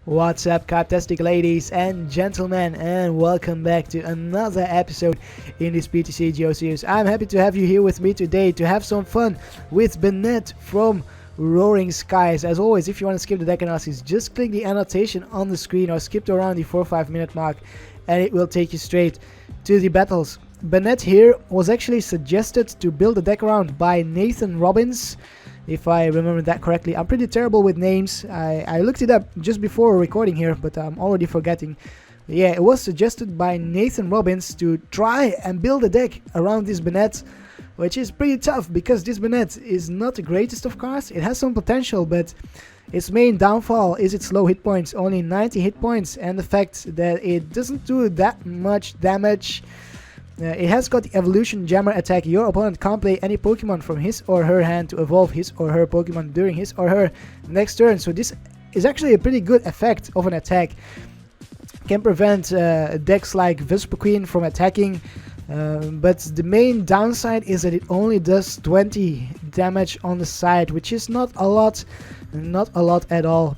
What's up, Karptastic ladies and gentlemen, and welcome back to another episode in this PTCGO series. I'm happy to have you here with me today to have some fun with Banette from Roaring Skies. As always, if you want to skip the deck analysis, just click the annotation on the screen or skip to around the 4 or 5 minute mark and it will take you straight to the battles. Banette here was actually suggested to build a deck around by Nathan Robbins, if I remember that correctly. I'm pretty terrible with names. I looked it up just before recording here, but I'm already forgetting. Yeah, it was suggested by Nathan Robbins to try and build a deck around this Banette, which is pretty tough because this Banette is not the greatest of cards. It has some potential, but its main downfall is its low hit points, only 90 hit points, and the fact that it doesn't do that much damage. It has got the evolution jammer attack. Your opponent can't play any Pokemon from his or her hand to evolve his or her Pokemon during his or her next turn. So this is actually a pretty good effect of an attack. Can prevent decks like Vespiqueen from attacking. But the main downside is that it only does 20 damage on the side, which is not a lot at all.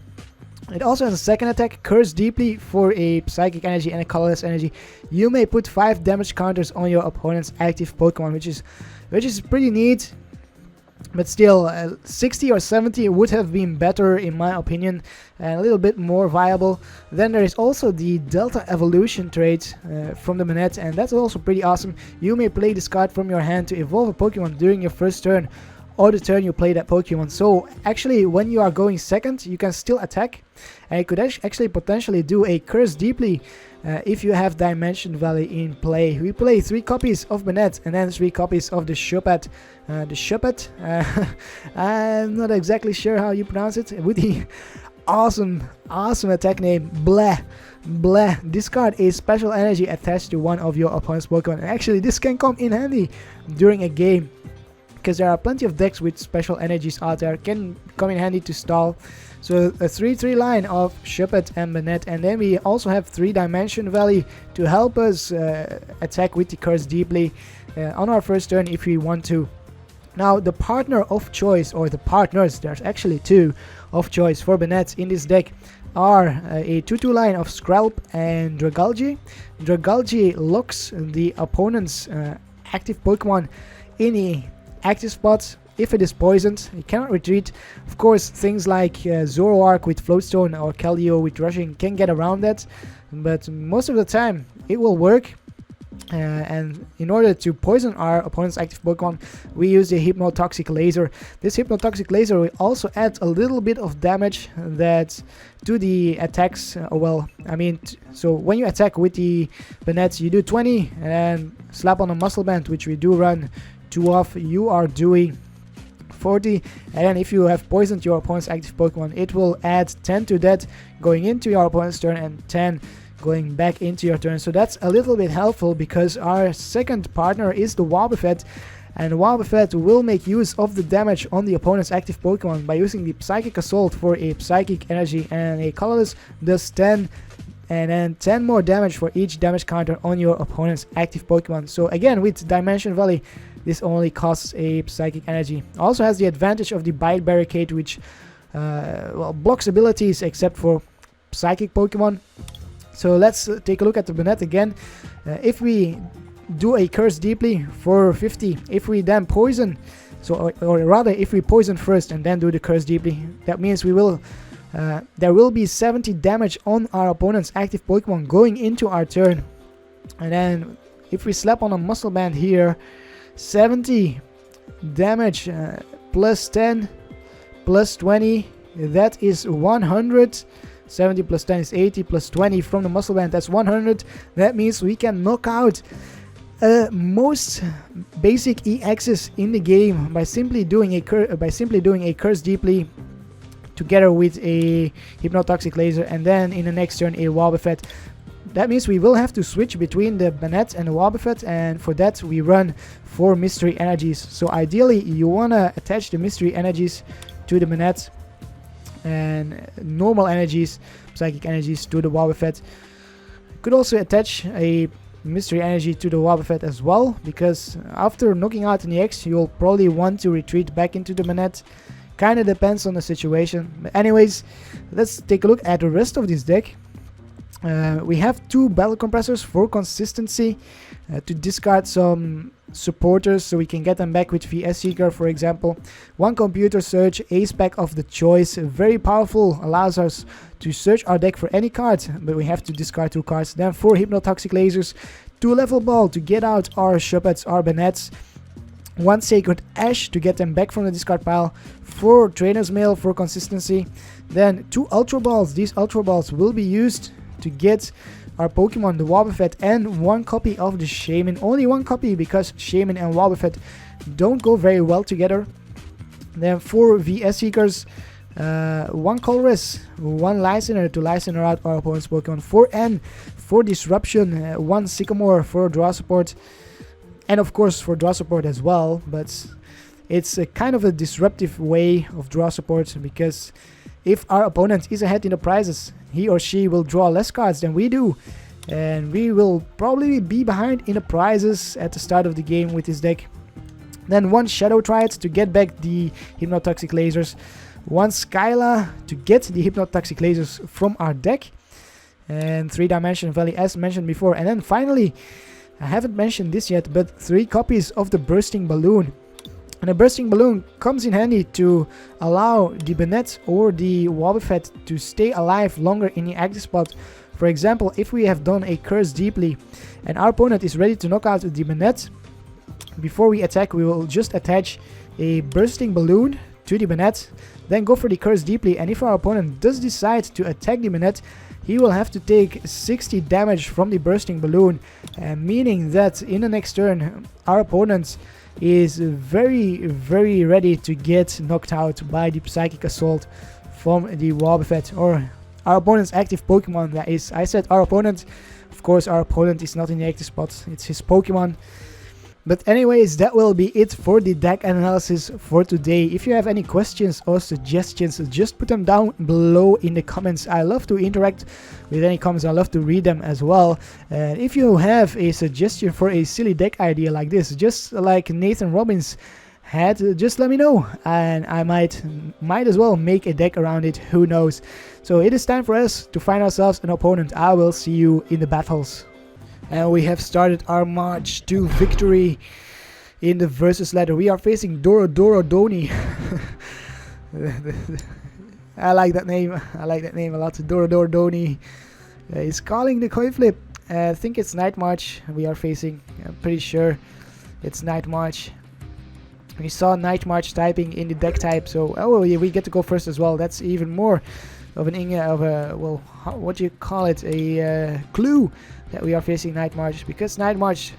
It also has a second attack, Curse Deeply, for a Psychic Energy and a Colorless Energy. You may put 5 damage counters on your opponent's active Pokemon, which is pretty neat. But still, 60 or 70 would have been better in my opinion, and a little bit more viable. Then there is also the Delta Evolution trait from the Banette, and that's also pretty awesome. You may play this card from your hand to evolve a Pokemon during your first turn, or the turn you play that Pokemon. So actually, when you are going second, you can still attack, and you could actually potentially do a Curse Deeply if you have Dimension Valley in play. We play 3 copies of Banette and then 3 copies of the Shuppet. I'm not exactly sure how you pronounce it, with the awesome attack name Bleh. Discard a special energy attached to one of your opponent's Pokemon. And actually, this can come in handy during a game, because there are plenty of decks with special energies out there, can come in handy to stall. So a 3-3 line of Shuppet and Banette, and then we also have 3 Dimension Valley to help us attack with the Curse Deeply on our first turn if we want to. Now the partner of choice, or the partners, there's actually 2 of choice for Banette in this deck, are a 2-2 line of Skrelp and Dragalge. Dragalge locks the opponent's active Pokemon in a active spot. If it is poisoned, it cannot retreat. Of course, things like Zoroark with Floatstone or Keldeo with Rushing can get around that, but most of the time it will work. And in order to poison our opponent's active Pokemon, we use the Hypnotoxic Laser. This Hypnotoxic Laser will also add a little bit of damage that to the attacks. So when you attack with the Banette, you do 20 and then slap on a Muscle Band, which we do run 2 off. You are doing 40, and then if you have poisoned your opponent's active Pokemon, it will add 10 to that going into your opponent's turn and 10 going back into your turn. So that's a little bit helpful, because our second partner is the Wobbuffet, and Wobbuffet will make use of the damage on the opponent's active Pokemon by using the Psychic Assault for a Psychic Energy, and a Colorless does 10, and then 10 more damage for each damage counter on your opponent's active Pokemon. So again, with Dimension Valley, this only costs a Psychic Energy. Also has the advantage of the Bite Barricade, which blocks abilities except for Psychic Pokemon. So let's take a look at the Banette again. If we do a Curse Deeply for 50, if we then poison, or rather if we poison first and then do the Curse Deeply, that means we will there will be 70 damage on our opponent's active Pokemon going into our turn. And then if we slap on a Muscle Band here, 70 damage plus 10 plus 20, that is 100. 70 plus 10 is 80, plus 20 from the Muscle Band, that's 100. That means we can knock out most basic EXs in the game by simply doing a Curse Deeply together with a Hypnotoxic Laser, and then in the next turn a Wobbuffet. That means we will have to switch between the Banette and the Wobbuffet, and for that we run 4 Mystery Energies. So ideally you want to attach the Mystery Energies to the Banette, and normal energies, Psychic Energies, to the Wobbuffet. You could also attach a Mystery Energy to the Wobbuffet as well, because after knocking out an EX, you'll probably want to retreat back into the Banette. Kind of depends on the situation. But anyways, let's take a look at the rest of this deck. We have 2 battle compressors for consistency to discard some supporters so we can get them back with VS Seeker, for example. 1 computer search, ace pack of the choice, very powerful, allows us to search our deck for any card, but we have to discard 2 cards. Then 4 hypnotoxic lasers, 2 level ball to get out our Shuppets, our Bannettes, 1 Sacred Ash to get them back from the discard pile, 4 Trainer's Mail for consistency, then 2 Ultra Balls. These Ultra Balls will be used to get our Pokemon, the Wobbuffet, and 1 copy of the Shaymin. Only 1 copy because Shaymin and Wobbuffet don't go very well together. Then 4 VS Seekers, 1 Colress, 1 Listener to Listener out our opponent's Pokemon, 4 N for Disruption, 1 Sycamore for draw support, and of course for draw support as well, but it's a kind of a disruptive way of draw support, because if our opponent is ahead in the prizes, he or she will draw less cards than we do, and we will probably be behind in the prizes at the start of the game with this deck. Then 1 Shadow Triad to get back the Hypnotoxic Lasers, 1 Skyla to get the Hypnotoxic Lasers from our deck, and 3 Dimension Valley as mentioned before. And then finally, I haven't mentioned this yet, but 3 copies of the Bursting Balloon. And a Bursting Balloon comes in handy to allow the Bannette or the Wobbuffet to stay alive longer in the active spot. For example, if we have done a Curse Deeply and our opponent is ready to knock out the Bannette, before we attack we will just attach a Bursting Balloon to the Bannette, then go for the Curse Deeply, and if our opponent does decide to attack the Bannette, he will have to take 60 damage from the Bursting Balloon, meaning that in the next turn our opponent is very ready to get knocked out by the Psychic Assault from the Wobbuffet, or our opponent's active Pokemon, that is. I said our opponent, of course our opponent is not in the active spot, it's his Pokemon. But anyways, that will be it for the deck analysis for today. If you have any questions or suggestions, just put them down below in the comments. I love to interact with any comments, I love to read them as well. And if you have a suggestion for a silly deck idea like this, just like Nathan Robbins had, just let me know, and I might as well make a deck around it, who knows. So it is time for us to find ourselves an opponent. I will see you in the battles. And we have started our march to victory in the versus ladder. We are facing Dorodoni. I like that name. I like that name a lot. Dorodoni. He's calling the coin flip. I think it's Night March we are facing. I'm pretty sure it's Night March. We saw Night March typing in the deck type, so oh yeah, we get to go first as well. That's even more of well, what do you call it? A clue that we are facing Night March, because Night March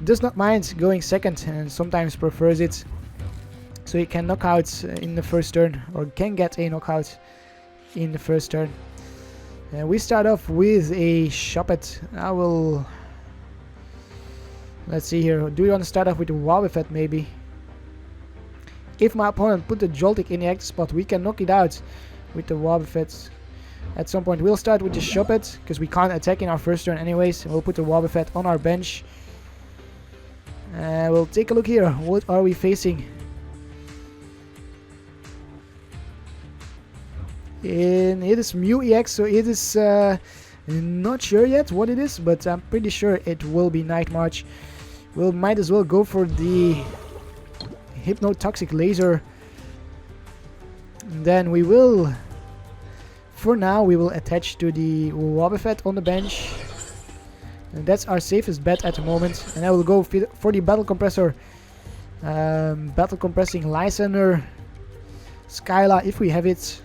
does not mind going second and sometimes prefers it, so he can knock out in the first turn, or can get a knockout in the first turn. And we start off with a Shuppet. Let's see here. Do you want to start off with the Wobbuffet maybe? If my opponent put the Joltik in the active spot, we can knock it out with the Wobbuffet. At some point we'll start with the Shuppet, because we can't attack in our first turn anyways. We'll put the Wobbuffet on our bench. We'll take a look here. What are we facing? It is Mew EX, so it is not sure yet what it is, but I'm pretty sure it will be Night March. We'll might as well go for the Hypnotoxic Laser. And then we will, for now, we will attach to the Wobbuffet on the bench. And that's our safest bet at the moment. And I will go for the Battle Compressor. Battle Compressing Lysander. Skyla, if we have it.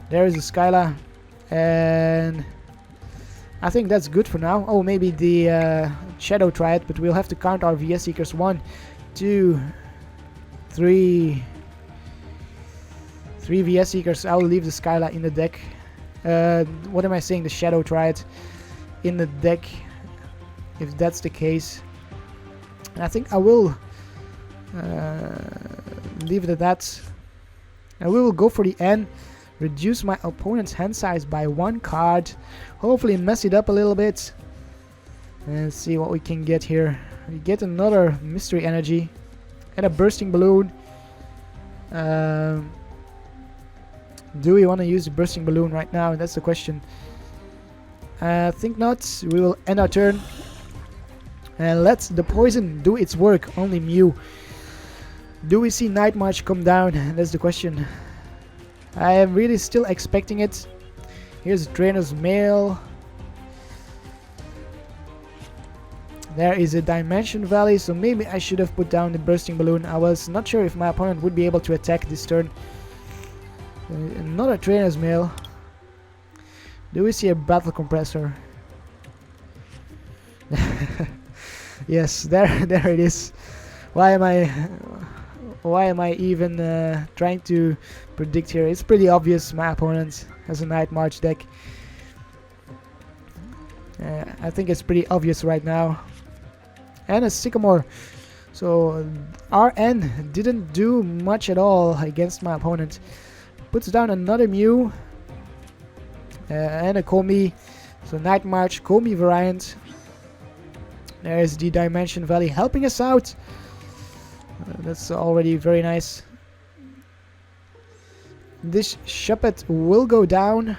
There is a Skyla. And I think that's good for now. Oh, maybe the Shadow Triad, but we'll have to count our VS Seekers. 1, 2, 3. 3 VS Seekers. I will leave the Skyla in the deck. What am I saying? The Shadow Triad in the deck, if that's the case. And I think I will leave it at that. And we will go for the N. Reduce my opponent's hand size by 1 card. Hopefully mess it up a little bit. And see what we can get here. We get another Mystery Energy and a Bursting Balloon. Do we want to use the bursting balloon right now? That's the question. I think not. We will end our turn and let the poison do its work. Only Mew. Do we see Night March come down? That's the question. I am really still expecting it. Here's a Trainer's Mail. There is a Dimension Valley, so maybe I should have put down the bursting balloon. I was not sure if my opponent would be able to attack this turn. Another Trainer's Mail. Do we see a Battle Compressor? Yes, there it is. Why am I even trying to predict here? It's pretty obvious my opponent has a Night March deck. I think it's pretty obvious right now. And a Sycamore. So RN didn't do much at all against my opponent. Puts down another Mew. And a Komi. So Night March, Komi variant. There's the Dimension Valley helping us out. That's already very nice. This Shuppet will go down.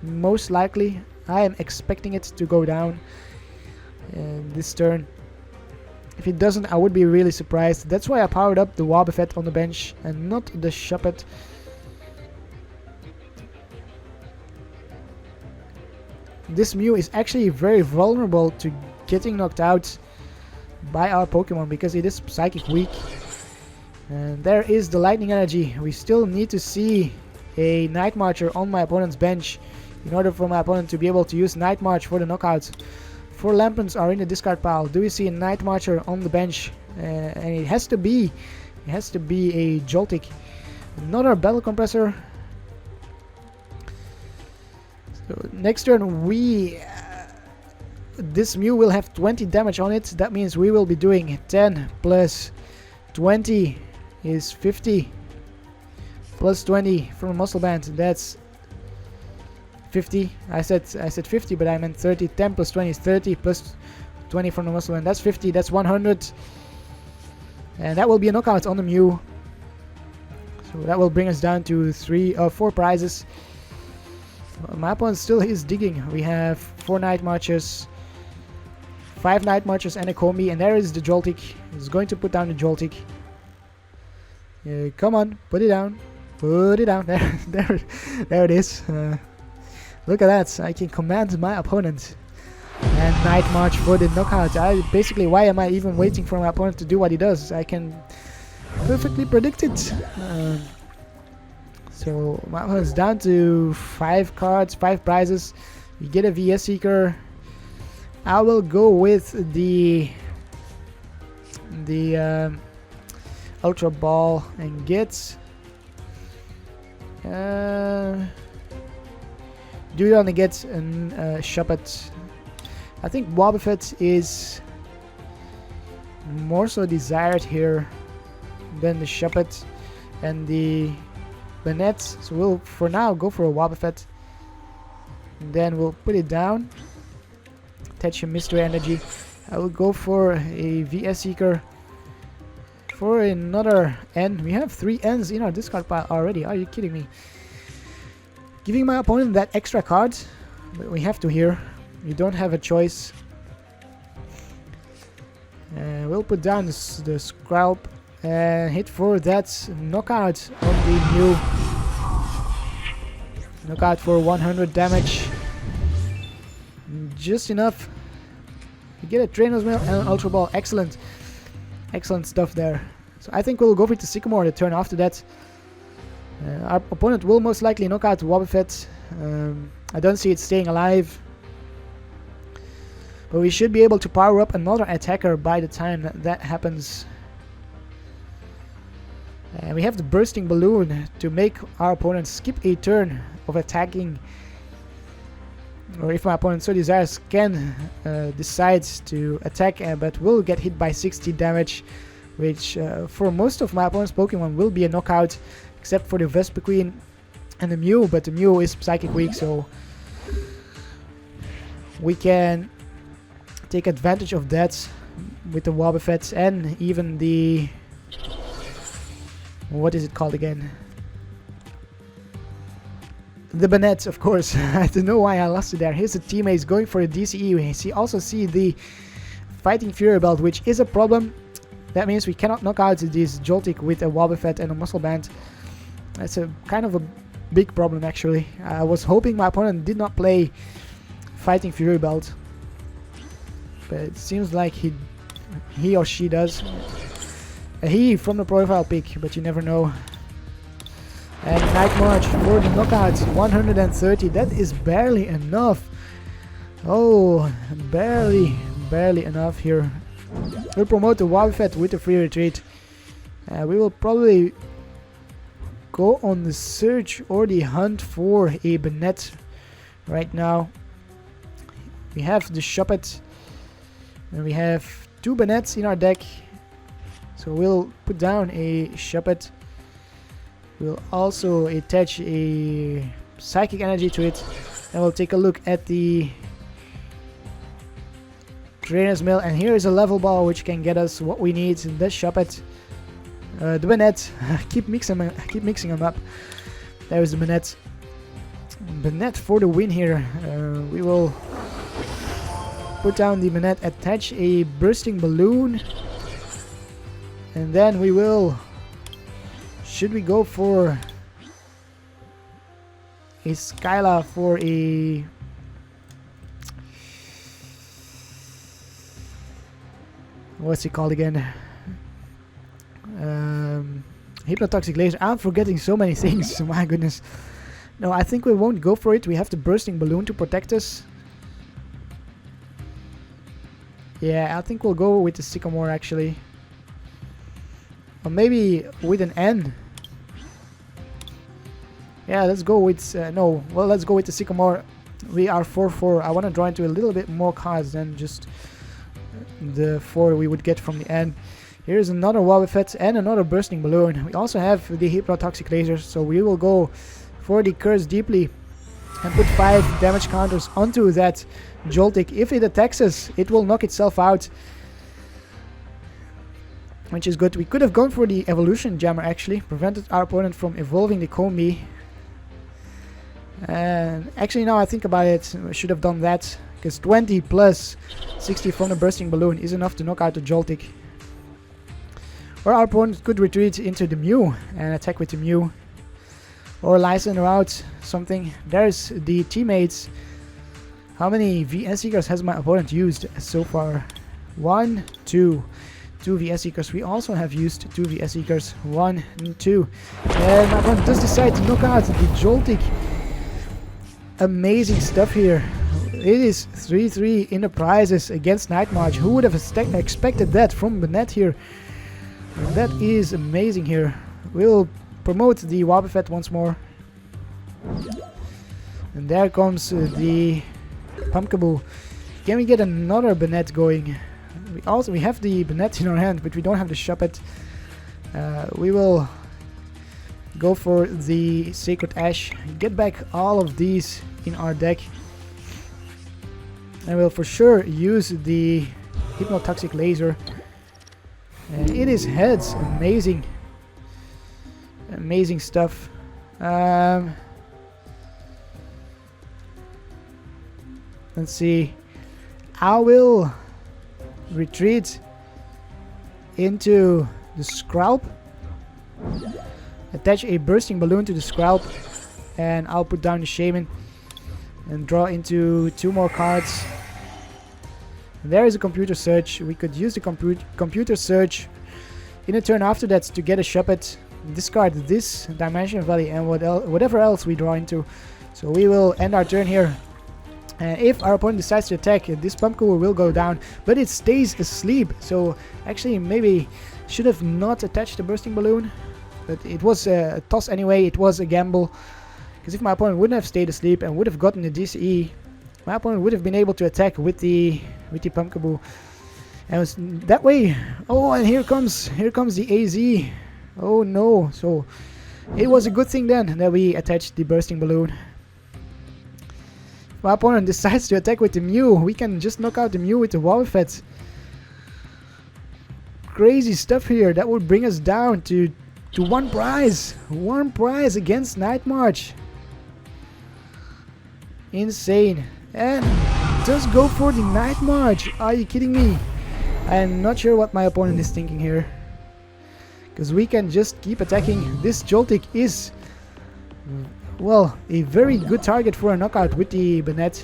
Most likely. I am expecting it to go down this turn. If it doesn't, I would be really surprised. That's why I powered up the Wobbuffet on the bench and not the Shuppet. This Mew is actually very vulnerable to getting knocked out by our Pokemon because it is Psychic weak. And there is the Lightning Energy. We still need to see a Night Marcher on my opponent's bench in order for my opponent to be able to use Night March for the knockouts. 4 Lamprons are in the discard pile. Do we see a Night Marcher on the bench? And it has to be a Joltik. Another Battle Compressor. So next turn this Mew will have 20 damage on it. That means we will be doing 10 plus 20 is 50 plus 20 from a Muscle Band. That's 50. I said 50, but I meant 30. 10 plus 20 is 30 plus 20 from the Muscle Band. That's 50. That's 100. And that will be a knockout on the Mew. So that will bring us down to 4 prizes. My opponent still is digging. We have 4 Night Marches, 5 Night Marches and a Komi, and there is the Joltik. He's going to put down the Joltik. Come on, put it down. Put it down. There it is. Look at that. I can command my opponent. And Night March for the knockout. Basically, why am I even waiting for my opponent to do what he does? I can perfectly predict it. So my opponent's down to 5 cards, 5 prizes. You get a VS Seeker. I will go with the Ultra Ball and get. Do you want to get a Shuppet? I think Wobbuffet is more so desired here than the Shuppet and the Bannette. So we'll for now go for a Wobbuffet. Then we'll put it down. Attach a Mystery Energy. I will go for a VS Seeker. For another N. We have 3 N's in our discard pile already. Are you kidding me? Giving my opponent that extra card. But we have to here. You don't have a choice. We'll put down the Scalp and hit for that knockout on the Mew. Knockout for 100 damage. Just enough. You get a Trainer's Mail and an Ultra Ball. Excellent. Excellent stuff there. So I think we'll go for the Sycamore the turn after that. Our opponent will most likely knock out Wobbuffet. I don't see it staying alive. But we should be able to power up another attacker by the time that happens. And we have the Bursting Balloon to make our opponent skip a turn of attacking. Or if my opponent so desires, can decide to attack, but will get hit by 60 damage. Which for most of my opponent's Pokemon will be a knockout. Except for the Vespiqueen and the Mew. But the Mew is Psychic weak, so we can take advantage of that with the Wobbuffet and even the What is it called again? The Banette, of course. I don't know why I lost it there. Here's the teammates going for a DCE. We also see the Fighting Fury Belt, which is a problem. That means we cannot knock out this Joltik with a Wobbuffet and a Muscle Band. That's a kind of a big problem, actually. I was hoping my opponent did not play Fighting Fury Belt, but it seems like he or she does. He from the profile pic, but you never know. And Night March for the knockout, 130. That is barely enough. Oh, barely enough here. We'll promote the Wobbuffet with a free retreat. We will probably go on the search or the hunt for a Banette right now. We have the Shuppet, and we have 2 Bannettes in our deck. So we'll put down a Shuppet. We'll also attach a Psychic Energy to it, and we'll take a look at the Trainer's Mill, and here is a level ball which can get us what we need. The Shuppet, the Banette. keep mixing them up. There's the Banette. Banette for the win here. We will put down the Banette, attach a Bursting Balloon, and then we will. Should we go for a Skyla for a what's it called again? Hypnotoxic Laser. I'm forgetting so many things. My goodness. No, I think we won't go for it. We have the Bursting Balloon to protect us. Yeah, I think we'll go with the Sycamore actually. Or maybe with an N. Yeah, let's go with let's go with the Sycamore. We are 4-4. I want to draw into a little bit more cards than just the 4 we would get from the end. Here's another Wobbuffet and another Bursting Balloon. We also have the Hypnotoxic Laser, so we will go for the Curse Deeply and put 5 damage counters onto that Joltik. If it attacks us, it will knock itself out, which is good. We could have gone for the Evolution Jammer actually, prevented our opponent from evolving the Combi. And actually now I think about it, we should have done that, because 20 plus 60 from the Bursting Balloon is enough to knock out the Joltik. Or our opponent could retreat into the Mew and attack with the Mew. Or Lyson out something. There's the teammates. How many VS Seekers has my opponent used so far? 1, 2. 2 VS Seekers. We also have used 2 VS Seekers. 1 and 2. And my opponent does decide to knock out the Joltik. Amazing stuff here. It is 3-3 in the prizes against Night March. Who would have expected that from Banette here? And that is amazing here. We'll promote the Wobbuffet once more. And there comes the Pumpkaboo. Can we get another Banette going? We have the Banette in our hand, but we don't have the Shuppet. We will go for the Sacred Ash, get back all of these in our deck, and we'll for sure use the Hypnotoxic Laser. And it is heads. Amazing stuff. Let's see. I will retreat into the Scralp, attach a Bursting Balloon to the Scralp, and I'll put down the Shaymin and draw into 2 more cards. And there is a Computer Search. We could use the Computer Search in a turn after that to get a Shuppet, discard this Dimension Valley and whatever else we draw into. So we will end our turn here. And if our opponent decides to attack, this Pumpkaboo will go down, but it stays asleep. So actually maybe should have not attached the Bursting Balloon, but it was a toss anyway. It was a gamble, because if my opponent wouldn't have stayed asleep and would have gotten the DCE, my opponent would have been able to attack with the Pumpkaboo. And it was that way. Oh, and here comes the AZ. Oh no. So it was a good thing then that we attached the Bursting Balloon. If my opponent decides to attack with the Mew, we can just knock out the Mew with the Wobbuffet. Crazy stuff here. That would bring us down to to one prize. One prize against Night March. Insane. And just go for the Night March. Are you kidding me? I'm not sure what my opponent is thinking here. Because we can just keep attacking. This Joltik is, well, a very good target for a knockout with the Banette.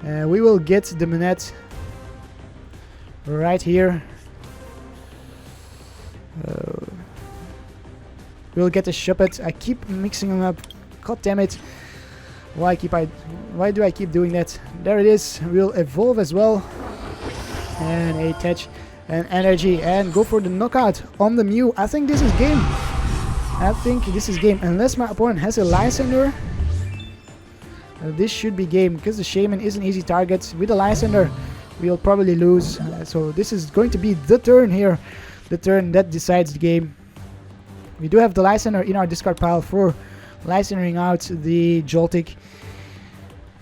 We will get the Banette right here. We'll get the Shuppet. I keep mixing them up. God damn it. Why do I keep doing that? There it is. We'll evolve as well. And a touch and energy and go for the knockout on the Mew. I think this is game. Unless my opponent has a Lysandre. This should be game because the Shaymin is an easy target. With the Lysandre we'll probably lose. So this is going to be the turn here. The turn that decides the game. We do have the Lysandre in our discard pile for Lysandring out the Joltik.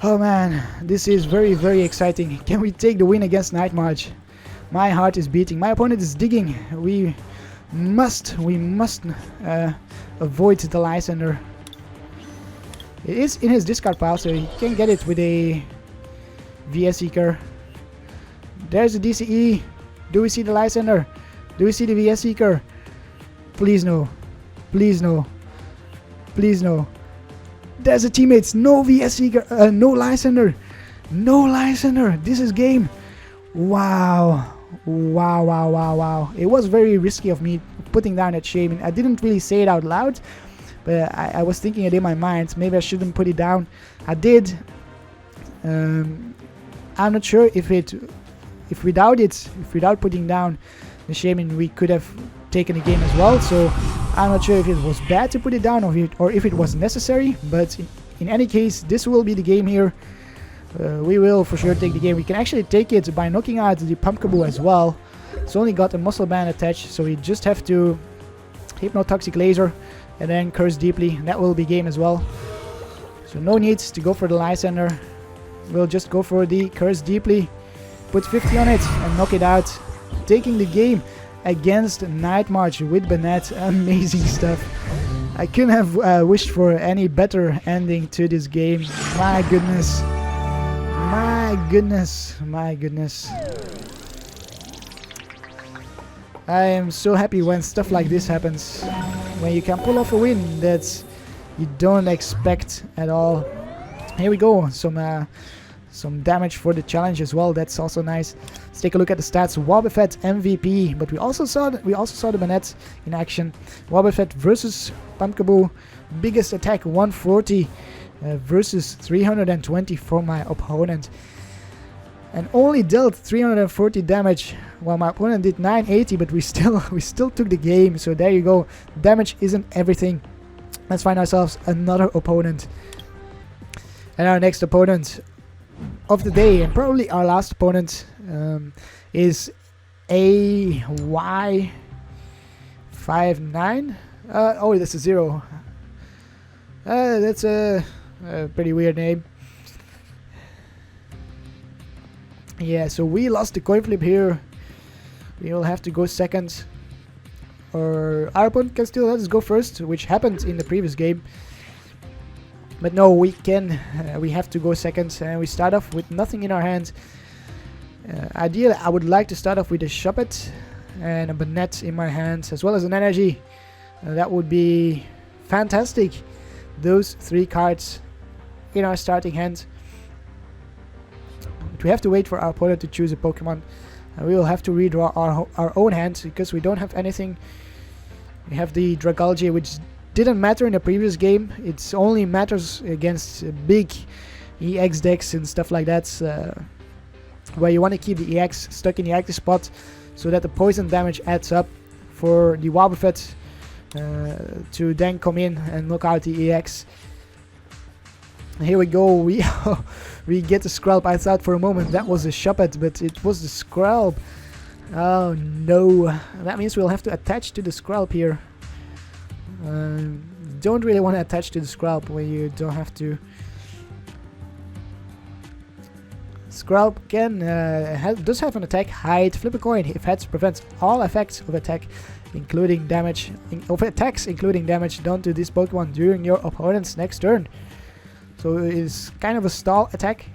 Oh man, this is very, very exciting. Can we take the win against Night March? My heart is beating. My opponent is digging. We must avoid the Lysandre. It is in his discard pile, so he can get it with a VS Seeker. There's the DCE. Do we see the Lysandre? Do we see the VS Seeker? Please no. Please no. Please no. There's the teammates. No VS Seeker. No Lysandre. No Lysandre. This is game. Wow. Wow, wow, wow, wow. It was very risky of me putting down that Shaymin. I didn't really say it out loud, but I was thinking it in my mind. Maybe I shouldn't put it down. I did. I'm not sure if without putting down the Shaymin, we could have taken the game as well. So I'm not sure if it was bad to put it down or if it was necessary. But in any case, this will be the game here. We will for sure take the game. We can actually take it by knocking out the Pumpkaboo as well. It's only got a Muscle Band attached, so we just have to Hypnotoxic Laser and then Curse Deeply. That will be game as well. So no need to go for the Lysandre. We'll just go for the Curse Deeply, put 50 on it and knock it out. Taking the game against Night March with Banette. Amazing stuff. I couldn't have wished for any better ending to this game. My goodness. My goodness. My goodness. I am so happy when stuff like this happens. When you can pull off a win that you don't expect at all. Here we go. Some damage for the challenge as well. That's also nice. Let's take a look at the stats. Wobbuffet MVP, but we also saw the Banette in action. Wobbuffet versus Pumpkaboo. Biggest attack 140 versus 320 for my opponent, and only dealt 340 damage, while my opponent did 980. But we still took the game. So there you go. Damage isn't everything. Let's find ourselves another opponent, and our next opponent of the day, and probably our last opponent, is AY59. Oh, that's a 0. That's a pretty weird name. Yeah, so we lost the coin flip here. We will have to go second, or our opponent can still let us go first, which happened in the previous game. But no, we have to go second, and we start off with nothing in our hands. Ideally, I would like to start off with a Shuppet and a Banette in my hands, as well as an energy. That would be fantastic. Those 3 cards in our starting hand. But we have to wait for our opponent to choose a Pokemon. We will have to redraw our own hand because we don't have anything. We have the Dragalge, which didn't matter in the previous game. It only matters against big EX decks and stuff like that, where you want to keep the EX stuck in the active spot so that the poison damage adds up for the Wobbuffet to then come in and knock out the EX. Here we go. We get the Skrelp. I thought for a moment that was a Shuppet, but it was the Skrelp. Oh no, that means we'll have to attach to the Skrelp here. Don't really want to attach to the Skrelp when you don't have to. Skrelp does have an attack, hide, flip a coin. If heads, prevents all effects of attack including damage, of attacks including damage done to this Pokemon during your opponent's next turn. So it is kind of a stall attack.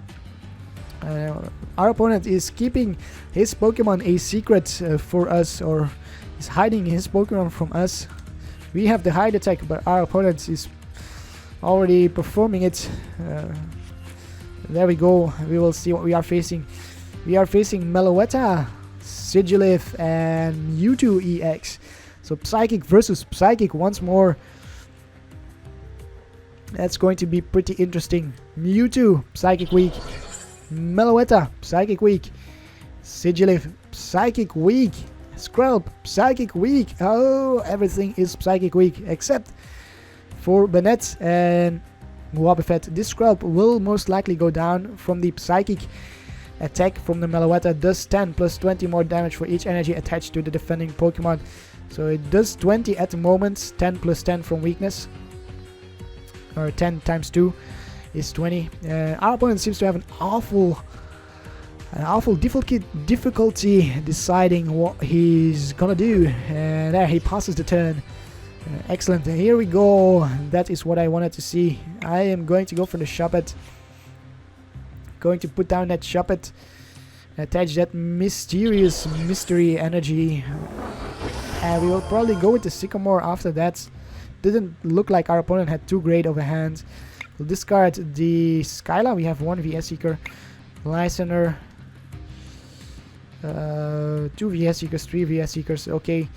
Our opponent is keeping his Pokemon a secret for us, or is hiding his Pokemon from us. We have the hide attack, but our opponent is already performing it. There we go. We will see what we are facing. We are facing Meloetta, Sigilyph, and Mewtwo EX. So Psychic versus Psychic once more. That's going to be pretty interesting. Mewtwo, Psychic weak. Meloetta, Psychic weak. Sigilyph, Psychic weak. Skrelp, Psychic weak. Oh, everything is Psychic weak except for Banette and Wobbuffet. This Skrelp will most likely go down from the Psychic attack from the Meloetta. Does 10 plus 20 more damage for each energy attached to the defending Pokemon. So it does 20 at the moment, 10 plus 10 from weakness, or 10 times 2 is 20. Our opponent seems to have an awful difficulty deciding what he's gonna do, and there he passes the turn. Excellent. Here we go. That is what I wanted to see. I am going to go for the Shuppet. Going to put down that Shuppet, attach that mysterious mystery energy, and we will probably go with the Sycamore after that. Didn't look like our opponent had too great of a hand. We'll discard the Skyla. We have one VS Seeker, Lysander, 2 VS Seekers, 3 VS Seekers. Okay,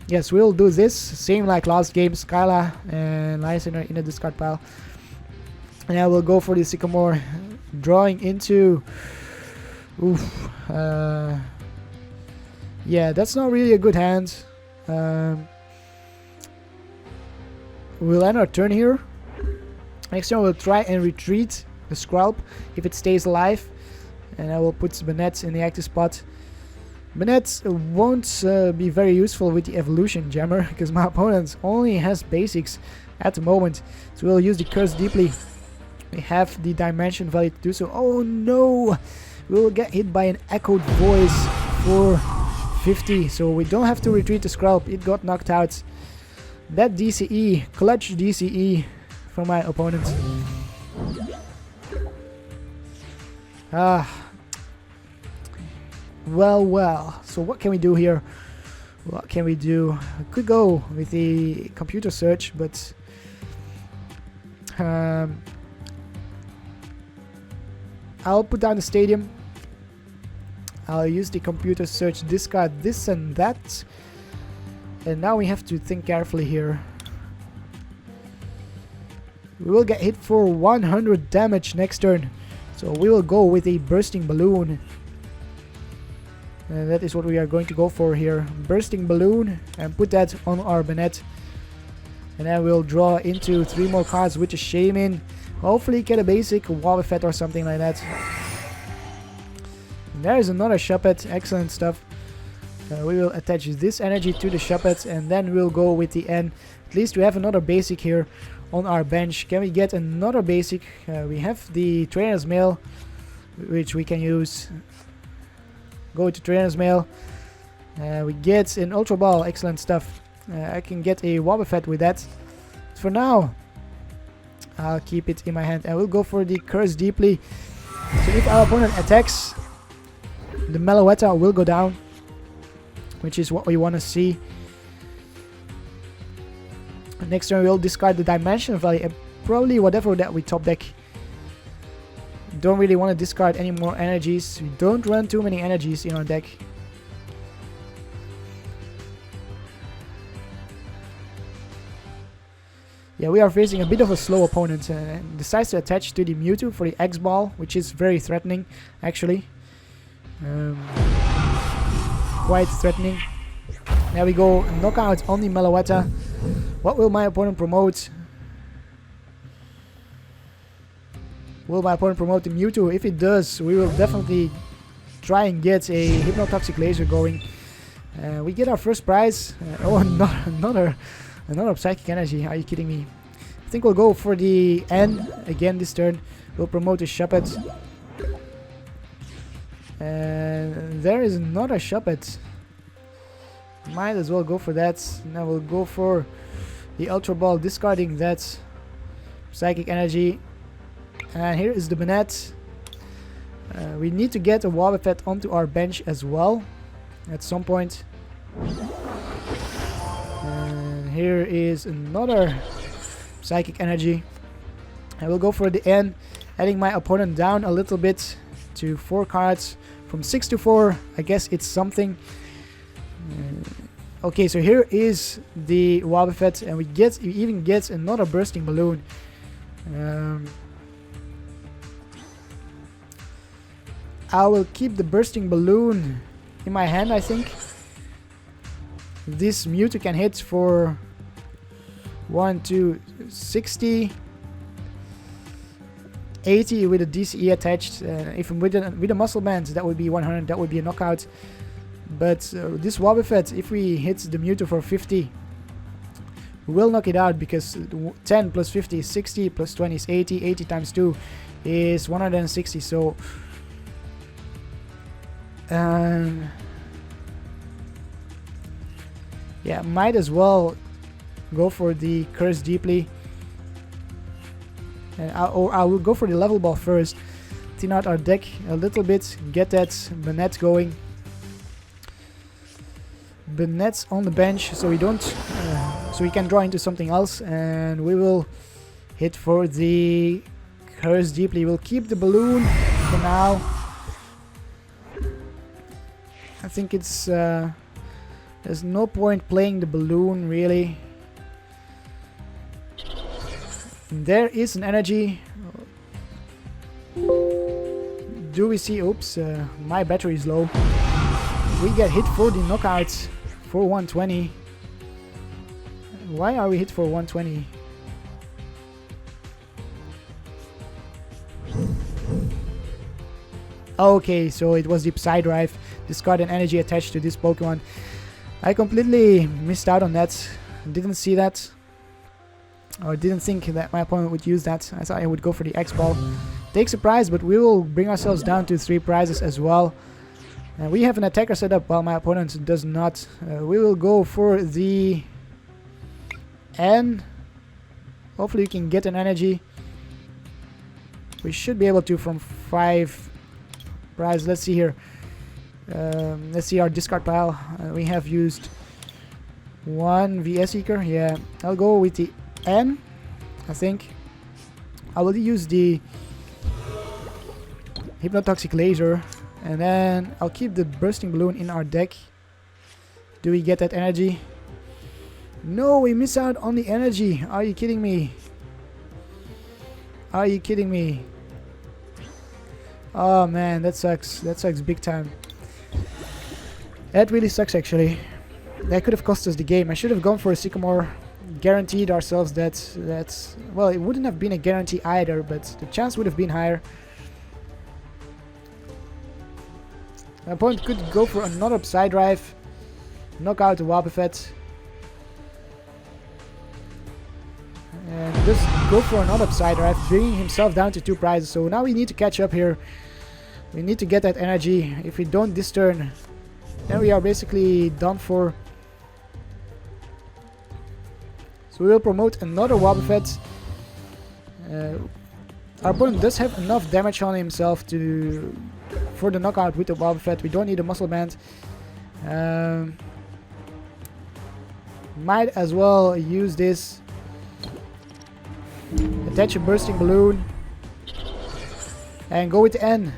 yes, we'll do this same like last game. Skyla and Lysander in the discard pile, and I will go for the Sycamore, drawing into. Oof. Yeah, that's not really a good hand. We'll end our turn here. Next turn we'll try and retreat the Skrelp if it stays alive, and I will put Banette in the active spot. Banette won't be very useful with the evolution jammer because my opponent only has basics at the moment, so we'll use the Curse Deeply. We have the dimension value to do so. Oh no! We will get hit by an echoed voice for 50, so we don't have to retreat the Skrelp. It got knocked out. That DCE, clutch DCE from my opponent. Well, so what can we do here? What can we do? I could go with the computer search, but I'll put down the stadium. I'll use the computer search, discard this and that, and now we have to think carefully here. We will get hit for 100 damage next turn, so we will go with a Bursting Balloon. And that is what we are going to go for here. Bursting Balloon, and put that on our Banette. And then we'll draw into 3 more cards with a Shaymin. Hopefully get a basic Wobbuffet or something like that. And there is another Shuppet. Excellent stuff. We will attach this energy to the Shuppet, and then we'll go with the N. At least we have another basic here on our bench. Can we get another basic? We have the Trainer's Mail, which we can use. Go to Trainer's Mail. We get an Ultra Ball. Excellent stuff. I can get a Wobbuffet with that. But for now, I'll keep it in my hand. I will go for the Curse Deeply. So if our opponent attacks, the Meloetta will go down, which is what we want to see. Next turn we'll discard the Dimension Value and probably whatever that we top deck. Don't really want to discard any more energies. We don't run too many energies in our deck. Yeah, we are facing a bit of a slow opponent, and decides to attach to the Mewtwo for the X-Ball, which is very threatening, actually. Quite threatening. There we go, knockout on the Meloetta. What will my opponent promote? Will my opponent promote the Mewtwo? If it does, we will definitely try and get a Hypnotoxic Laser going. We get our first prize. Oh, another Psychic Energy. Are you kidding me? I think we'll go for the N again this turn. We'll promote the Shuppet. And there is another Shuppet. Might as well go for that. Now we'll go for the Ultra Ball, discarding that Psychic Energy. And here is the Banette. We need to get a Wobbuffet onto our bench as well at some point. And here is another Psychic Energy. I will go for the end, adding my opponent down a little bit to 4 cards. From 6 to 4, I guess it's something. Okay, so here is the Wobbuffet, and we even get another Bursting Balloon. I will keep the Bursting Balloon in my hand, I think. This Mewtwo can hit for 1, 2, 60, 80 with a DCE attached. If with a Muscle Band, that would be 100, that would be a knockout. But this Wobbuffet, if we hit the Mewtwo for 50, we will knock it out, because 10 plus 50 is 60, plus 20 is 80, 80 times 2 is 160, so yeah, might as well go for the Curse Deeply. And I will go for the Level Ball first, thin out our deck a little bit, get that Bannette going. Bannette's on the bench, so we don't, so we can draw into something else, and we will hit for the Curse Deeply. We'll keep the balloon for now. I think it's there's no point playing the balloon really. And there is an energy. Do we see? Oops, my battery is low. We get hit for the knockouts for 120. Why are we hit for 120? Okay, so it was the Psy Drive. Discard an energy attached to this Pokemon. I completely missed out on that. Didn't see that. Or didn't think that my opponent would use that. I thought I would go for the X-Ball. Takes a prize, but we will bring ourselves down to 3 prizes as well. And we have an attacker set up while my opponent does not. We will go for the N. Hopefully we can get an energy. We should be able to from 5 prizes. Let's see here. Let's see our discard pile. We have used 1 VS Seeker. Yeah, I'll go with the N, I think. I will use the Hypnotoxic Laser. And then I'll keep the Bursting Balloon in our deck. Do we get that energy? No, we miss out on the energy. Are you kidding me? Are you kidding me? Oh man, that sucks. That sucks big time. That really sucks actually. That could have cost us the game. I should have gone for a Sycamore. Guaranteed ourselves that well, it wouldn't have been a guarantee either, but the chance would have been higher. My opponent could go for another Psy Drive, knock out the Wobbuffet, and just go for another Psy Drive, bringing himself down to 2 prizes. So now we need to catch up here. We need to get that energy. If we don't this turn, then we are basically done for. So we will promote another Wobbuffet. Our opponent does have enough damage on himself for the knockout with the Wobbuffet. We don't need a Muscle Band. Might as well use this. Attach a Bursting Balloon. And go with the N.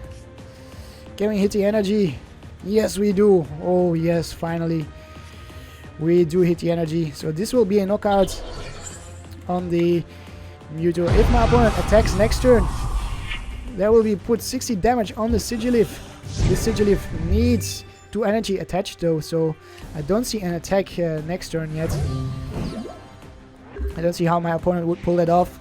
Can we hit the energy? Yes, we do. Oh yes, finally. We do hit the energy. So this will be a knockout on the Mewtwo. If my opponent attacks next turn, there will be put 60 damage on the Sigilyph. This Sigilyph needs 2 energy attached though, so I don't see an attack next turn yet. I don't see how my opponent would pull that off.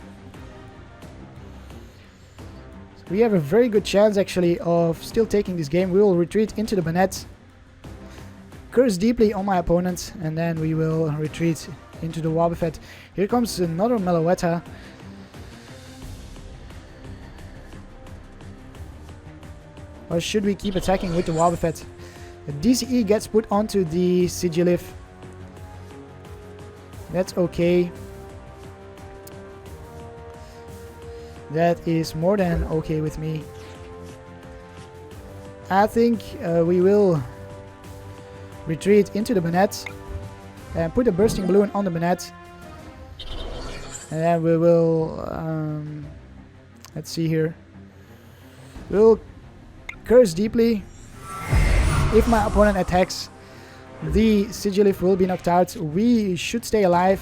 So we have a very good chance actually of still taking this game. We will retreat into the Bannette. Curse Deeply on my opponent, and then we will retreat into the Wobbuffet. Here comes another Meloetta. Or should we keep attacking with the Wobbuffet? The DCE gets put onto the Sigilyph. That's okay. That is more than okay with me. I think we will retreat into the Bannette and put a bursting balloon on the Bannette. And then we will, let's see here. We'll curse deeply. If my opponent attacks, the Sigilyph will be knocked out. We should stay alive.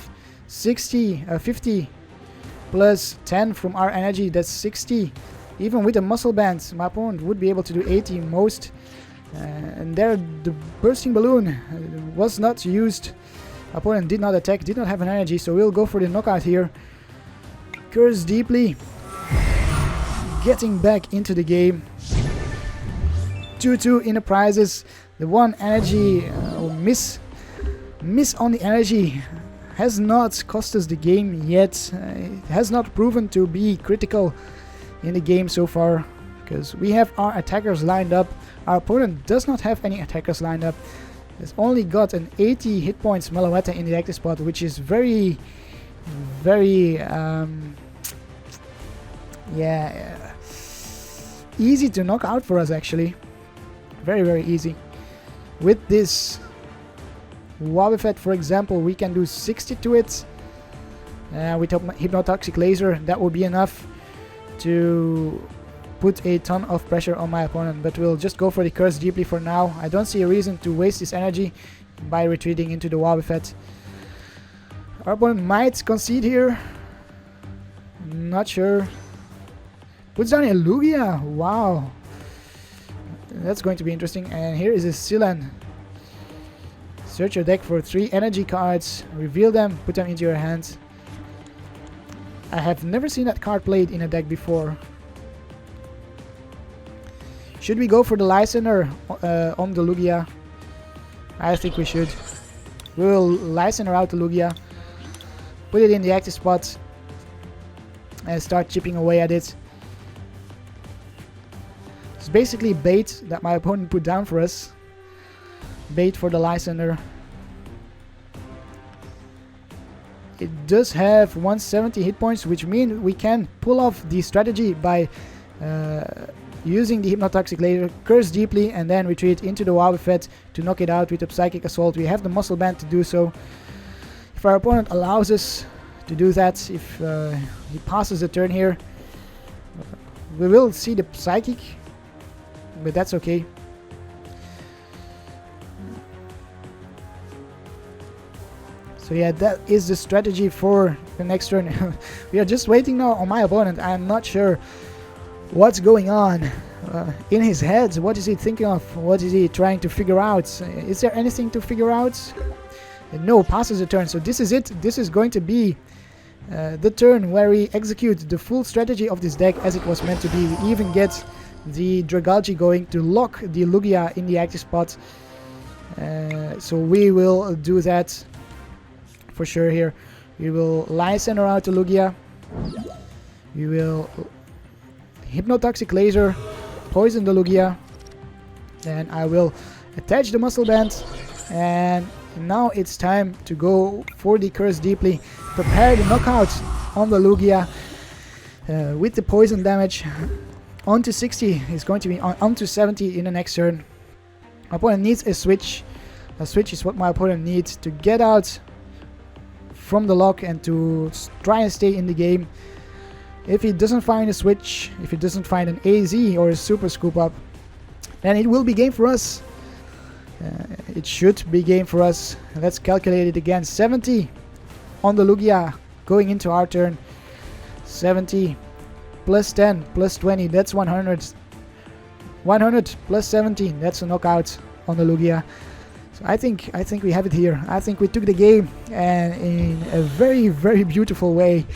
50 plus 10 from our energy, that's 60. Even with a muscle band, my opponent would be able to do 80 most. And there, the bursting balloon was not used. Opponent did not attack, did not have an energy, so we'll go for the knockout here. Curse deeply. Getting back into the game. 2-2 in the prizes. The one energy miss on the energy has not cost us the game yet. It has not proven to be critical in the game so far, because we have our attackers lined up. Our opponent does not have any attackers lined up. Has only got an 80 hit points Meloetta in the active spot, which is very easy to knock out for us, actually. Very easy. With this Wobbuffet, for example, we can do 60 to it. With Hypnotoxic Laser, that would be enough to put a ton of pressure on my opponent. But we'll just go for the Curse Deeply for now. I don't see a reason to waste this energy by retreating into the Wobbuffet. Our opponent might concede here. Not sure. Puts down a Lugia. Wow. That's going to be interesting. And here is a Silan. Search your deck for 3 energy cards. Reveal them. Put them into your hands. I have never seen that card played in a deck before. Should we go for the Lysander on the Lugia? I think we should. We'll Lysander out the Lugia. Put it in the active spot. And start chipping away at it. It's basically bait that my opponent put down for us. Bait for the Lysander. It does have 170 hit points, which means we can pull off the strategy by using the Hypnotoxic Laser, Curse Deeply, and then retreat into the Wobbuffet to knock it out with a Psychic Assault. We have the Muscle Band to do so. If our opponent allows us to do that, if he passes the turn here, we will see the Psychic, but that's okay. So yeah, that is the strategy for the next turn. We are just waiting now on my opponent. I'm not sure what's going on in his head. What is he thinking of? What is he trying to figure out? Is there anything to figure out? No, passes the turn. So this is it. This is going to be the turn where we execute the full strategy of this deck as it was meant to be. We even get the Dragalge going to lock the Lugia in the active spot. So we will do that for sure here. We will Lysander out the Lugia. We will Hypnotoxic Laser, poison the Lugia. Then I will attach the Muscle Band. And now it's time to go for the Curse Deeply. Prepare the knockout on the Lugia with the poison damage. Onto 60 is going to be onto 70 in the next turn. My opponent needs a switch. A switch is what my opponent needs to get out from the lock and to try and stay in the game. If he doesn't find a switch, if he doesn't find an AZ or a Super Scoop Up, then it will be game for us. It should be game for us. Let's calculate it again. 70 on the Lugia going into our turn. 70 plus 10 plus 20, that's 100. 100 plus 17, that's a knockout on the Lugia. So I think we have it here. I think we took the game and in a very beautiful way,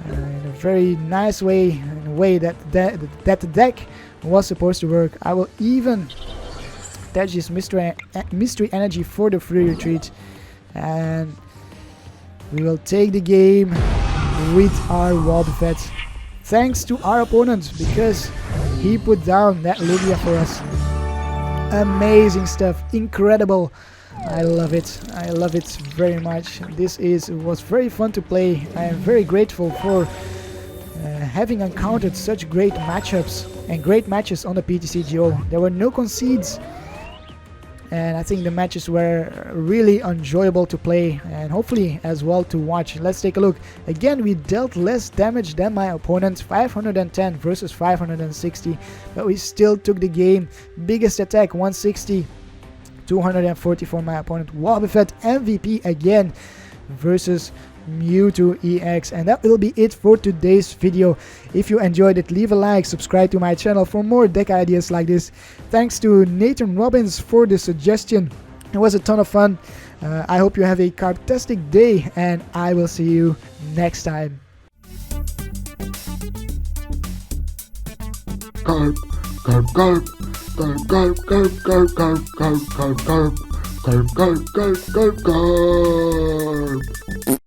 in a very nice way, in a way that the deck was supposed to work. I will even attach this mystery energy for the free retreat, and we will take the game with our Wobbuffet. Thanks to our opponent, because he put down that Lugia for us. Amazing stuff, incredible. I love it. I love it very much. Was very fun to play. I am very grateful for having encountered such great matchups and great matches on the PTCGO. There were no concedes, and I think the matches were really enjoyable to play and hopefully as well to watch. Let's take a look. Again, we dealt less damage than my opponent, 510 versus 560, but we still took the game. Biggest attack, 160, 240 for my opponent. Wobbuffet MVP again versus Mewtwo EX. And that will be it for today's video. If you enjoyed it, leave a like, subscribe to my channel for more deck ideas like this. Thanks to Nathan Robbins for the suggestion. It was a ton of fun. I hope you have a Karptastic day, and I will see you next time. Karp, Karp, Karp, Karp, Karp, Karp, Karp, Karp, Karp, Karp, Karp, Karp, Karp, Karp, Karp, Karp.